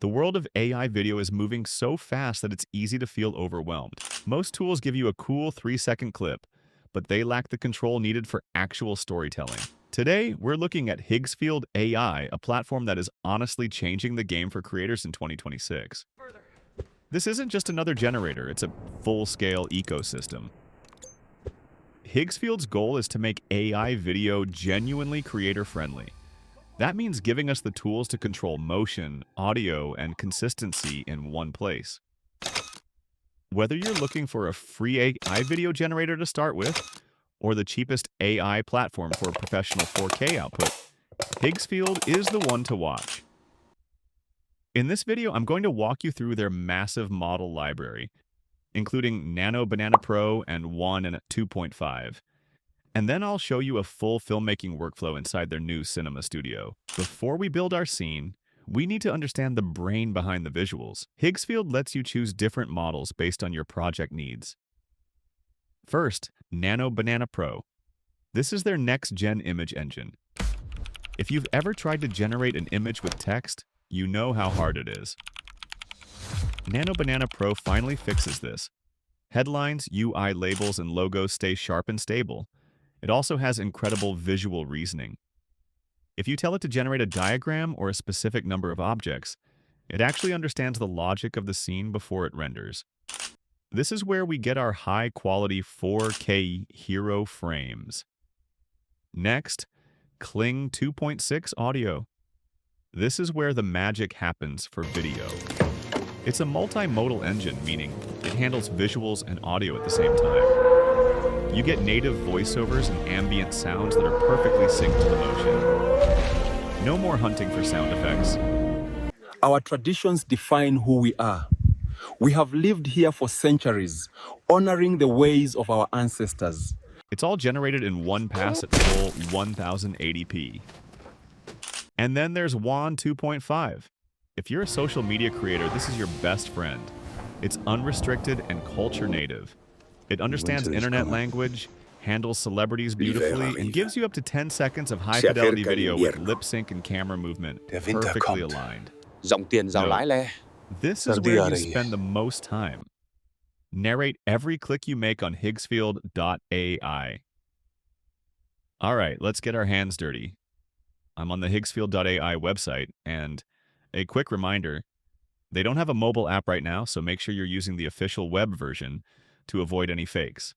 The world of AI video is moving so fast that it's easy to feel overwhelmed. Most tools give you a cool 3-second clip, but they lack the control needed for actual storytelling. Today, we're looking at Higgsfield AI, a platform that is honestly changing the game for creators in 2026. This isn't just another generator, it's a full-scale ecosystem. Higgsfield's goal is to make AI video genuinely creator-friendly. That means giving us the tools to control motion, audio, and consistency in one place. Whether you're looking for a free AI video generator to start with, or the cheapest AI platform for professional 4K output, Higgsfield is the one to watch. In this video, I'm going to walk you through their massive model library, including Nano Banana Pro and 1 and 2.5. And then I'll show you a full filmmaking workflow inside their new cinema studio. Before we build our scene, we need to understand the brain behind the visuals. Higgsfield lets you choose different models based on your project needs. First, Nano Banana Pro. This is their next-gen image engine. If you've ever tried to generate an image with text, you know how hard it is. Nano Banana Pro finally fixes this. Headlines, UI labels, and logos stay sharp and stable. It also has incredible visual reasoning. If you tell it to generate a diagram or a specific number of objects, it actually understands the logic of the scene before it renders. This is where we get our high-quality 4K hero frames. Next, Kling 2.6 Audio. This is where the magic happens for video. It's a multimodal engine, meaning it handles visuals and audio at the same time. You get native voiceovers and ambient sounds that are perfectly synced to the motion. No more hunting for sound effects. Our traditions define who we are. We have lived here for centuries, honoring the ways of our ancestors. It's all generated in one pass at full 1080p. And then there's WAN 2.5. If you're a social media creator, this is your best friend. It's unrestricted and culture native. It understands internet language, handles celebrities beautifully, and gives you up to 10 seconds of high-fidelity video with lip sync and camera movement perfectly aligned. This is where you spend the most time. Narrate every click you make on Higgsfield.ai. All right, let's get our hands dirty. I'm on the Higgsfield.ai website, and a quick reminder, they don't have a mobile app right now, so make sure you're using the official web version to avoid any fakes.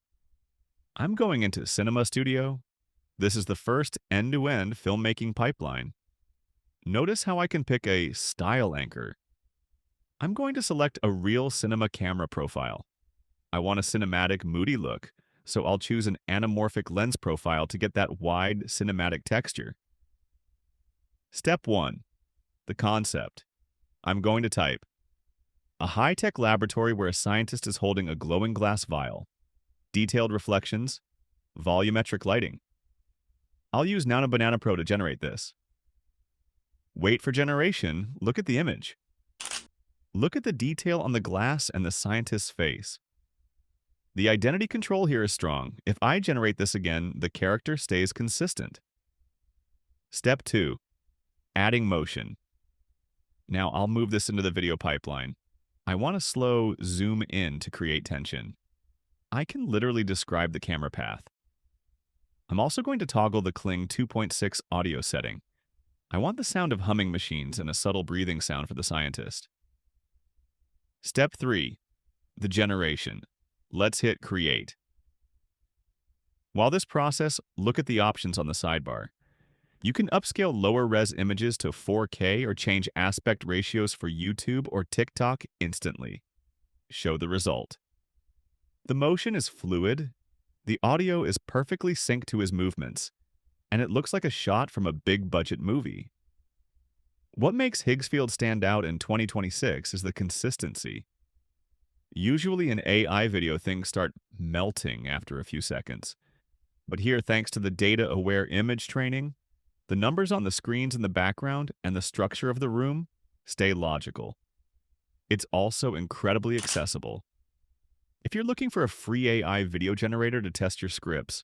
I'm going into Cinema Studio. This is the first end-to-end filmmaking pipeline. Notice how I can pick a style anchor. I'm going to select a real cinema camera profile. I want a cinematic, moody look, so I'll choose an anamorphic lens profile to get that wide, cinematic texture. Step 1. The concept. I'm going to type a high-tech laboratory where a scientist is holding a glowing glass vial, detailed reflections, volumetric lighting. I'll use Nano Banana Pro to generate this. Wait for generation, look at the image. Look at the detail on the glass and the scientist's face. The identity control here is strong. If I generate this again, the character stays consistent. Step 2. Adding motion. Now I'll move this into the video pipeline. I want to slow zoom in to create tension. I can literally describe the camera path. I'm also going to toggle the Kling 2.6 audio setting. I want the sound of humming machines and a subtle breathing sound for the scientist. Step 3. The generation. Let's hit create. While this process, look at the options on the sidebar. You can upscale lower-res images to 4K or change aspect ratios for YouTube or TikTok instantly. Show the result. The motion is fluid, the audio is perfectly synced to his movements, and it looks like a shot from a big-budget movie. What makes Higgsfield stand out in 2026 is the consistency. Usually in AI video, things start melting after a few seconds. But here, thanks to the data-aware image training, the numbers on the screens in the background and the structure of the room stay logical. It's also incredibly accessible. If you're looking for a free AI video generator to test your scripts,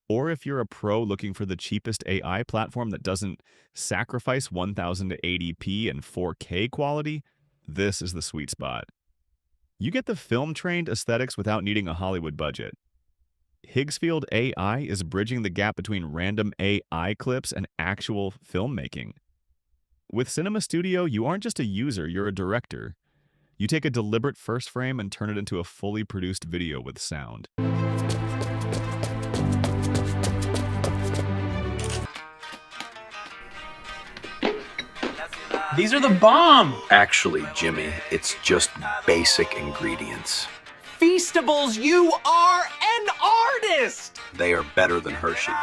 or if you're a pro looking for the cheapest AI platform that doesn't sacrifice 1080p and 4K quality, This is the sweet spot. You get the film-trained aesthetics without needing a Hollywood budget. Higgsfield AI is bridging the gap between random AI clips and actual filmmaking. With Cinema Studio, you aren't just a user, you're a director. You take a deliberate first frame and turn it into a fully produced video with sound. These are the bomb! Actually, Jimmy, it's just basic ingredients. Feastables, you are an artist! They are better than Hershey's.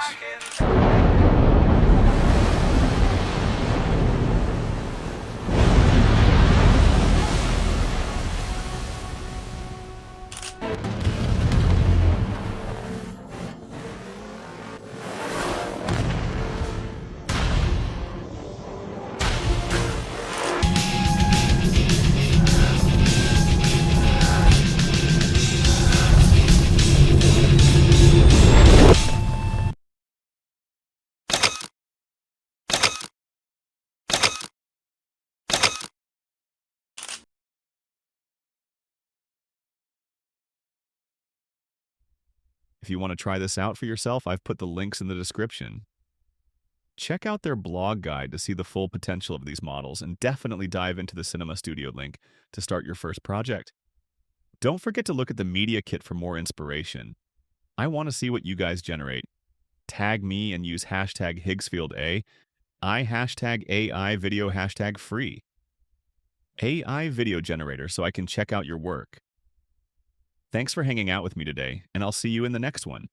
If you want to try this out for yourself, I've put the links in the description. Check out their blog guide to see the full potential of these models, and definitely dive into the Cinema Studio link to start your first project. Don't forget to look at the media kit for more inspiration. I want to see what you guys generate. Tag me and use hashtag HiggsfieldA. I hashtag AI video hashtag free. AI video generator so I can check out your work. Thanks for hanging out with me today, and I'll see you in the next one.